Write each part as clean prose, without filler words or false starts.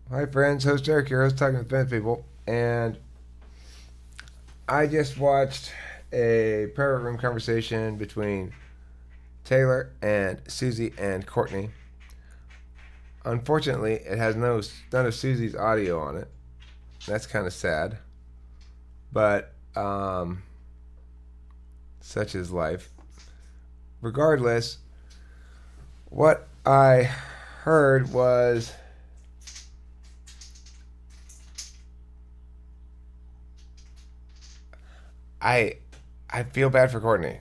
Hi, friends. Host Eric here, host Talking with Fence People. And I just watched a private room conversation between Taylor and Susie and Courtney. Unfortunately, it has none of Susie's audio on it. That's kind of sad. But such is life. Regardless, what I heard was I I feel bad for Courtney.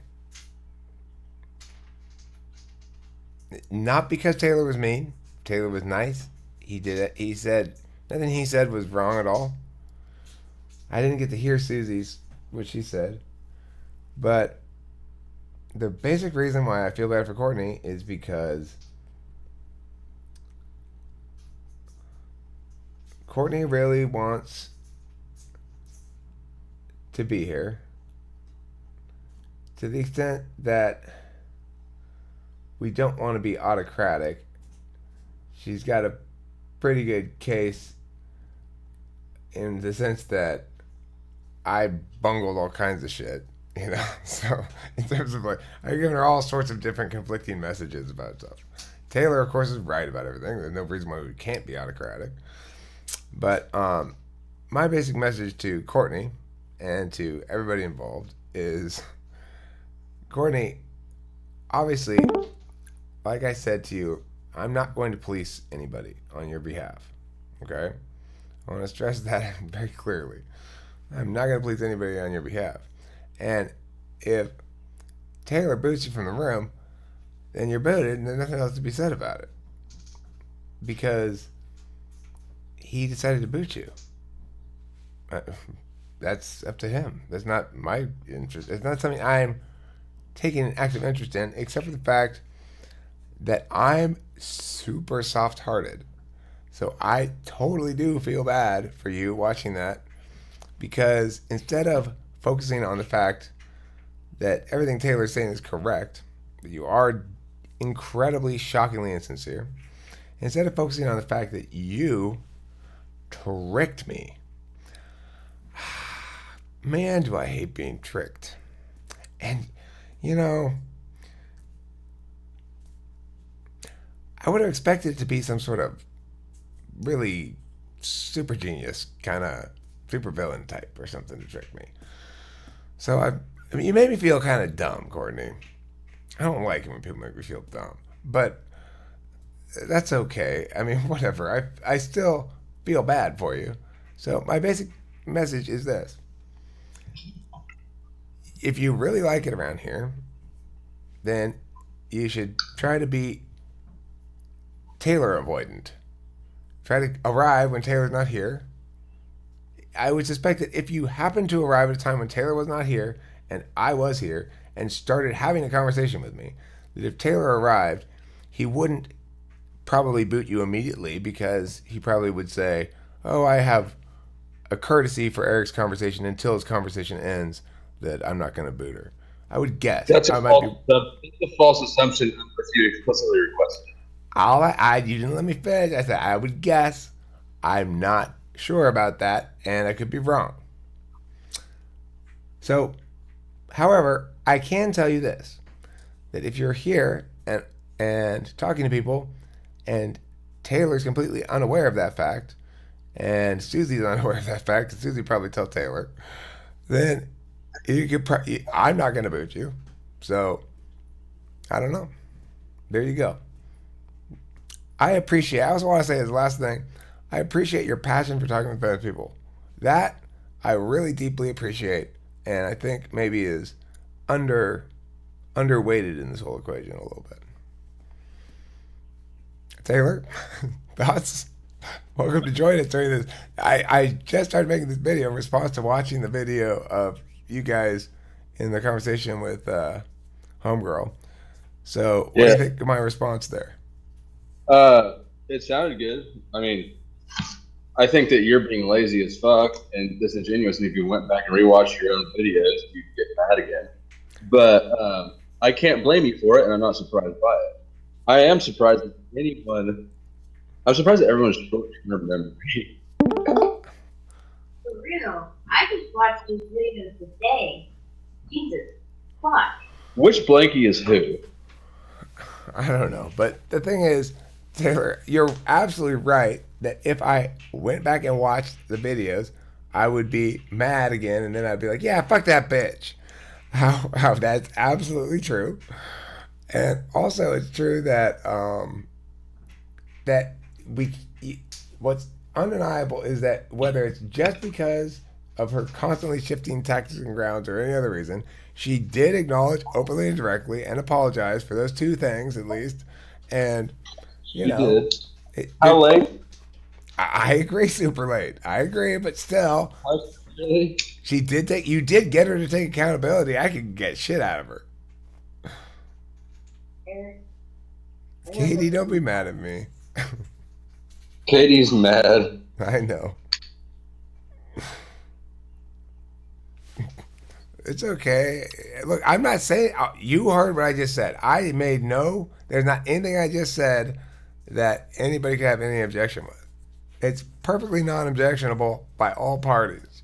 Not because Taylor was mean. Taylor was nice. He did it. He said nothing he said was wrong at all. I didn't get to hear Susie's what she said, but the basic reason why I feel bad for Courtney is because Courtney really wants to be here to the extent that we don't want to be autocratic. She's got a pretty good case in the sense that I bungled all kinds of shit, you know. So in terms of like, I've given her all sorts of different conflicting messages about stuff. Taylor, of course, is right about everything. There's no reason why we can't be autocratic. But my basic message to Courtney and to everybody involved is, Courtney, obviously, like I said to you, I'm not going to police anybody on your behalf. Okay? I want to stress that very clearly. I'm not going to police anybody on your behalf. And if Taylor boots you from the room, then you're booted and there's nothing else to be said about it. Because he decided to boot you. Uh, that's up to him. That's not my interest. It's not something I'm taking an active interest in, except for the fact that I'm super soft hearted. So I totally do feel bad for you watching that, because instead of focusing on the fact that everything Taylor's saying is correct, that you are incredibly, shockingly insincere, instead of focusing on the fact that you tricked me, man, do I hate being tricked. And, you know, I would have expected it to be some sort of really super genius kind of super villain type or something to trick me. So I mean, you made me feel kind of dumb, Courtney. I don't like it when people make me feel dumb, but that's okay. I mean, whatever. I still feel bad for you. So my basic message is this: if you really like it around here, then you should try to be Taylor avoidant. Try to arrive when Taylor's not here. I would suspect that if you happened to arrive at a time when Taylor was not here and I was here and started having a conversation with me, that if Taylor arrived, he wouldn't probably boot you immediately, because he probably would say, "Oh, I have a courtesy for Eric's conversation until his conversation ends that I'm not going to boot her." I would guess. That's a I might be. false assumption unless you explicitly requested it. You didn't let me finish. I said I would guess. I'm not sure about that, and I could be wrong. So, however, I can tell you this: that if you're here and talking to people, and Taylor's completely unaware of that fact, and Susie's unaware of that fact, and Susie probably tell Taylor, then you could. I'm not going to boot you, so I don't know. There you go. I appreciate. I also want to say as the last thing, I appreciate your passion for talking with other people. That I really deeply appreciate, and I think maybe is under underweighted in this whole equation a little bit. Taylor, thoughts? Welcome to join us during this. I just started making this video in response to watching the video of you guys in the conversation with Homegirl. So, what do you Yeah. think of my response there? It sounded good. I mean, I think that you're being lazy as fuck and disingenuous, and if you went back and rewatched your own videos, you'd get mad again. But I can't blame you for it, and I'm not surprised by it. I am surprised that anyone I'm surprised that everyone's short-term memory. For real. I just watched these videos today. Jesus. Fuck. Which blankie is who? I don't know. But the thing is, Taylor, you're absolutely right that if I went back and watched the videos, I would be mad again, and then I'd be like, yeah, fuck that bitch. How that's absolutely true. And also, it's true that that we what's undeniable is that whether it's just because of her constantly shifting tactics and grounds or any other reason, she did acknowledge openly and directly and apologize for those two things at least. And you She know, did. How late? I agree, super late. I agree, but still, Really? she did take. You did get her to take accountability. I could get shit out of her. Katie, don't be mad at me. Katie's mad. I know. It's okay. Look, I'm not saying you heard what I just said. I made no. There's not anything I just said that anybody could have any objection with. It's perfectly non-objectionable by all parties.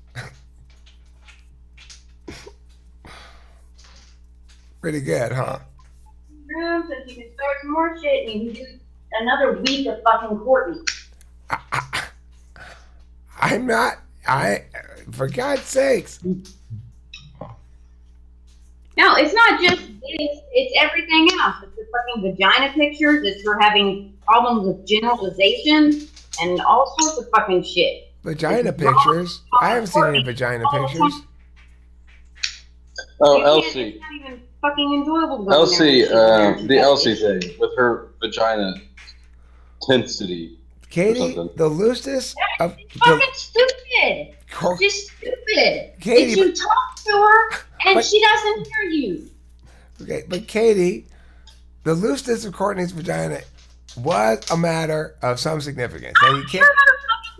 Pretty good, huh? Room so you can start some more shit and you can do another week of fucking Courtney. I'm not. For God's sakes. No, it's not just this, it's everything else. It's the fucking vagina pictures, it's her having problems with generalization and all sorts of fucking shit. Vagina pictures? I haven't seen any vagina pictures. Oh, You Elsie. It's not even fucking enjoyable to go Elsie, in there and shit. the Elsie thing with her vagina intensity. Katie, the looseness of It's fucking stupid. It's just stupid. Katie, if you talk to her and she doesn't hear you. Okay, but Katie, the looseness of Courtney's vagina was a matter of some significance. Now you can't.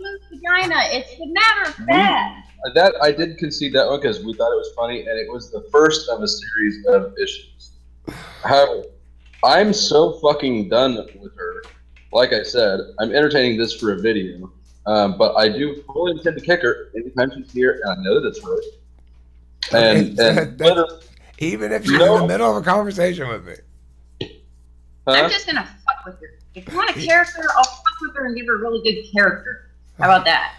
Loose vagina. It's a matter of fact. That I did concede that one because we thought it was funny, and it was the first of a series of issues. However, I'm so fucking done with her. Like I said, I'm entertaining this for a video, but I do fully intend to kick her anytime she's here, and I know that it's her. And even if she's in the middle of a conversation with me. I'm just gonna fuck with her. If you want a character, I'll fuck with her and give her a really good character. How about that?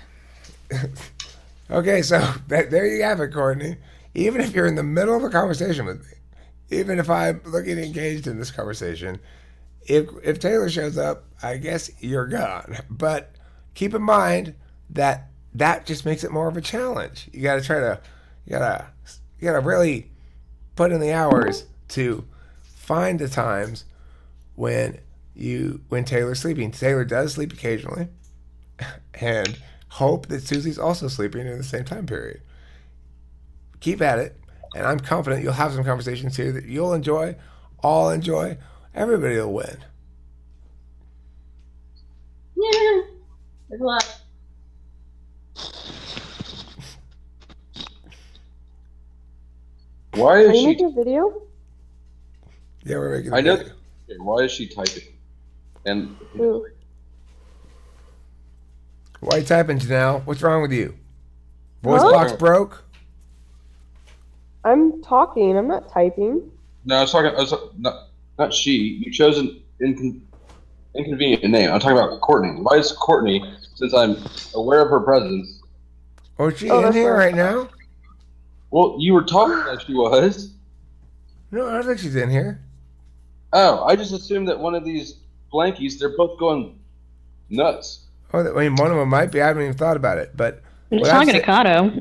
Okay, so there you have it, Courtney. Even if you're in the middle of a conversation with me, even if I'm looking engaged in this conversation, if Taylor shows up, I guess you're gone. But keep in mind that just makes it more of a challenge. You gotta really put in the hours to find the times when Taylor's sleeping. Taylor does sleep occasionally, and hope that Susie's also sleeping in the same time period. Keep at it, and I'm confident you'll have some conversations here that you'll enjoy, all enjoy, everybody will win. Yeah. Good luck. Why is she making a video? Yeah, we're making a video. know. Why is she typing? And Who? Why are you typing, Janelle? What's wrong with you? Voice box broke? I'm talking. I'm not typing. No, I was talking. Not she. You chose an inconvenient name. I'm talking about Courtney. Why is Courtney? Since I'm aware of her presence. Oh, is she in here right now? Well, you were talking like she was. No, I don't think she's in here. Oh, I just assumed that one of these blankies, they're both going nuts. Oh, I mean, one of them might be. I haven't even thought about it. But it's not going to Kato.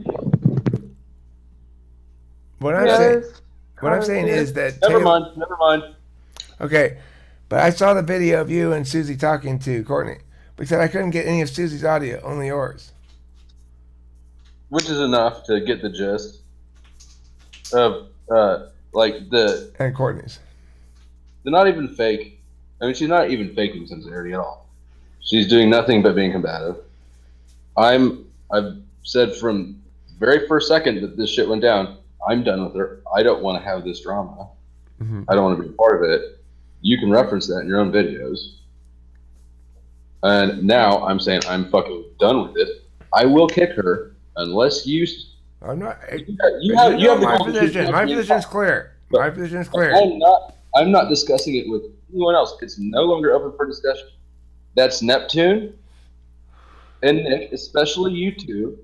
What I'm saying is that Never mind. Okay, but I saw the video of you and Susie talking to Courtney. Because I couldn't get any of Susie's audio, only yours. Which is enough to get the gist of and Courtney's. They're not even fake. I mean, she's not even faking sincerity at all. She's doing nothing but being combative. I've said from the very first second that this shit went down, I'm done with her. I don't want to have this drama. Mm-hmm. I don't want to be a part of it. You can reference that in your own videos. And now I'm saying I'm fucking done with it. I will kick her unless you I'm not. you You have know the my competition. position. My position's clear. But My position's clear. I'm not discussing it with anyone else. It's no longer open for discussion. That's Neptune and Nick, especially you two.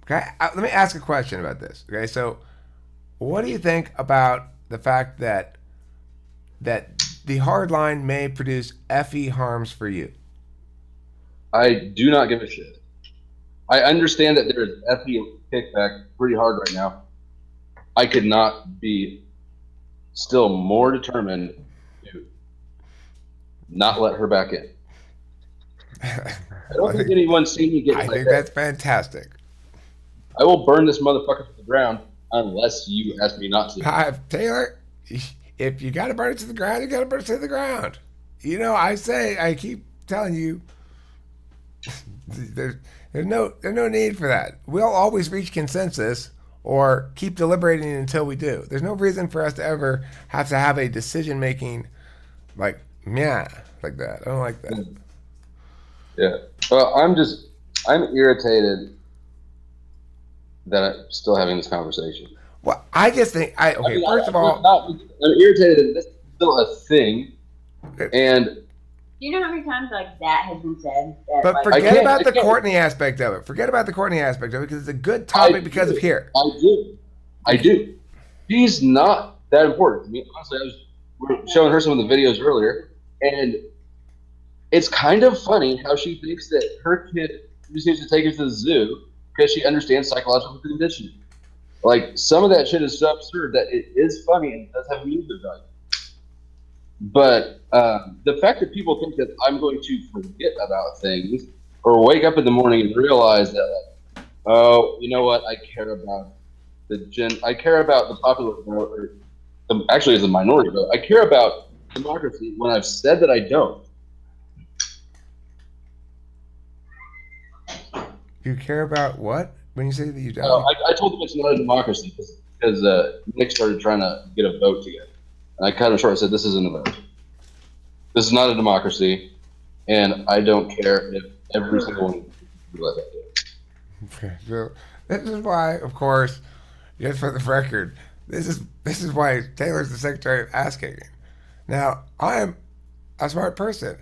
Okay, let me ask a question about this. Okay, so what do you think about the fact that the hard line may produce FE harms for you? I do not give a shit. I understand that there is FE kickback pretty hard right now. I could not be still more determined to not let her back in. I don't think anyone's seen me get I like think that. that's fantastic. I will burn this motherfucker to the ground unless you ask me not to. Taylor, if you got to burn it to the ground, you got to burn it to the ground. You know, I keep telling you, there's no need for that. We'll always reach consensus or keep deliberating until we do. There's no reason for us to ever have to have a decision making like like that. I don't like that. Yeah. Well, I'm irritated that I'm still having this conversation. Well, I just think first of all, I'm irritated that this is still a thing, and You know how many times like that has been said? but forget about the Courtney aspect of it. Forget about the Courtney aspect of it because it's a good topic because of here. I do. She's not that important to me. Honestly, we were showing her some of the videos earlier, and it's kind of funny how she thinks that her kid just needs to take her to the zoo because she understands psychological conditioning. Like, some of that shit is so absurd that it is funny and does have meaning value. But the fact that people think that I'm going to forget about things or wake up in the morning and realize that, like, oh, you know what? I care about I care about the popular vote, or actually as a minority vote. I care about democracy when I've said that I don't. You care about what when you say that you don't? I told them it's not a democracy because Nick started trying to get a vote together. And I cut him short and said, this isn't a vote. This is not a democracy, and I don't care if every single one let that do. Okay, so this is why, of course, just for the record, this is why Taylor's the Secretary of Ass Kicking. Now, I am a smart person.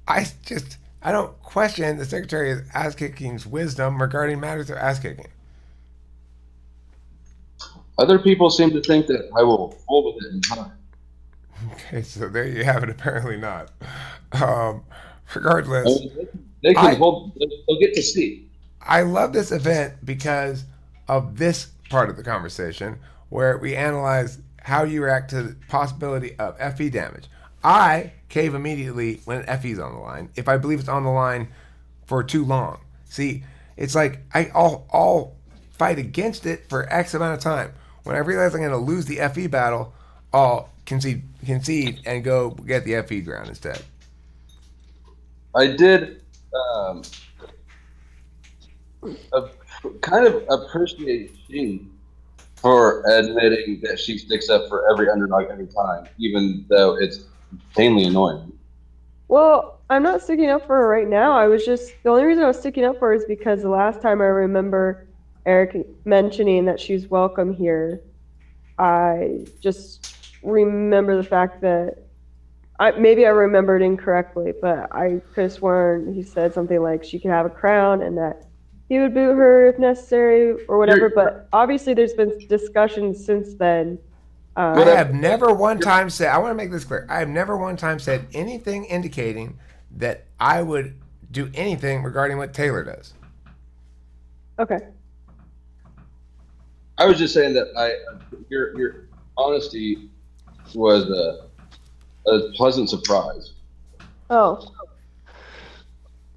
I don't question the Secretary of Ass Kicking's wisdom regarding matters of ass kicking. Other people seem to think that I will fool with it in time. Okay, so there you have it. Apparently not. Regardless, They can hold. They'll get to see. I love this event because of this part of the conversation where we analyze how you react to the possibility of FE damage. I cave immediately when an FE is on the line if I believe it's on the line for too long. See, it's like I'll fight against it for X amount of time. When I realize I'm going to lose the FE battle, I'll concede and go get the FE ground instead. I did kind of appreciate Sheen for admitting that she sticks up for every underdog every time, even though it's insanely annoying. Well, I'm not sticking up for her right now. The only reason I was sticking up for her is because the last time I remember Eric mentioning that she's welcome here, I just remember the fact that maybe I remembered incorrectly, but I could have sworn he said something like she could have a crown and that he would boot her if necessary or whatever. But obviously there's been discussions since then. I have never one time said, I want to make this clear, I have never one time said anything indicating that I would do anything regarding what Taylor does. Okay. I was just saying that your honesty was a pleasant surprise. Oh.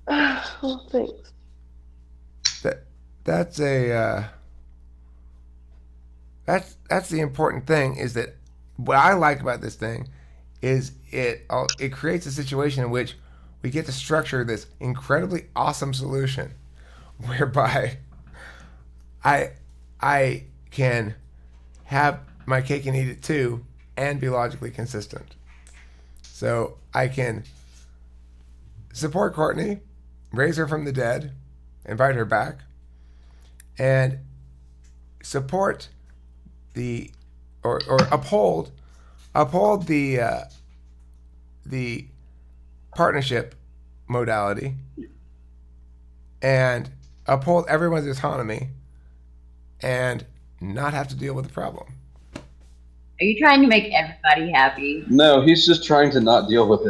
Well, thanks. That's the important thing is that what I like about this thing is it creates a situation in which we get to structure this incredibly awesome solution whereby I can have my cake and eat it too and be logically consistent. So I can support Courtney, raise her from the dead, invite her back, and support the or uphold the partnership modality and uphold everyone's autonomy and not have to deal with the problem. Are you trying to make everybody happy? No, he's just trying to not deal with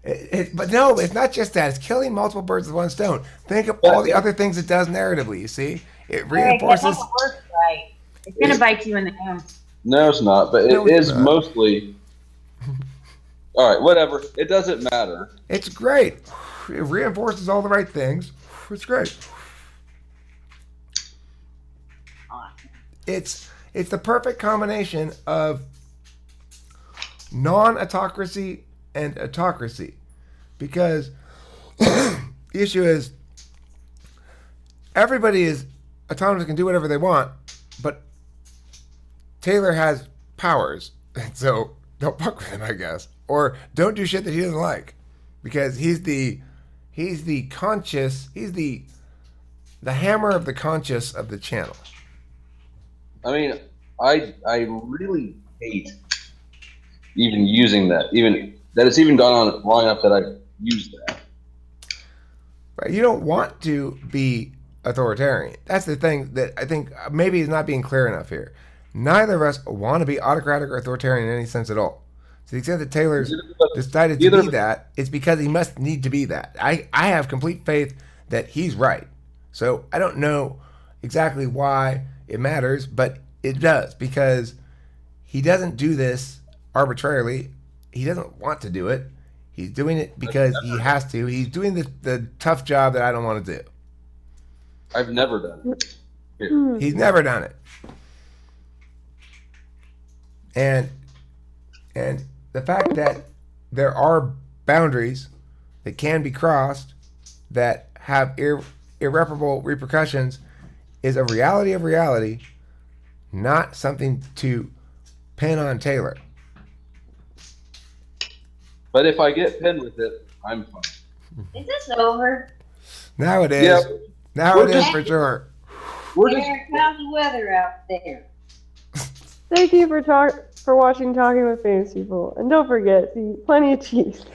it. But no, it's not just that. It's killing multiple birds with one stone. Think of all the other things it does narratively, you see? It reinforces... It doesn't work right. It's going to bite you in the ass. No, it's not, but it is mostly... All right, whatever. It doesn't matter. It's great. It reinforces all the right things. It's great. It's the perfect combination of non-autocracy and autocracy, because the issue is everybody is autonomous, can do whatever they want, but Taylor has powers, so don't fuck with him, I guess, or don't do shit that he doesn't like, because he's the conscious, he's the hammer of the conscious of the channel. I mean, I really hate even using that, even that it's even gone on long enough that I've used that. Right? You don't want to be authoritarian. That's the thing that I think maybe is not being clear enough here. Neither of us want to be autocratic or authoritarian in any sense at all. To the extent that Taylor's decided to be that, it's because he must need to be that. I have complete faith that he's right. So I don't know exactly why it matters, but it does, because he doesn't do this arbitrarily. He doesn't want to do it. He's doing it because he has to. He's doing the tough job that I don't want to do. I've never done it. He's never done it. And the fact that there are boundaries that can be crossed that have irreparable repercussions is a reality of reality, not something to pin on Taylor. But if I get pinned with it, I'm fine. Is this over? Now it is. Yep. Now it is for sure. Eric, how's the weather out there? Thank you for watching Talking with Famous People. And don't forget, see plenty of cheese.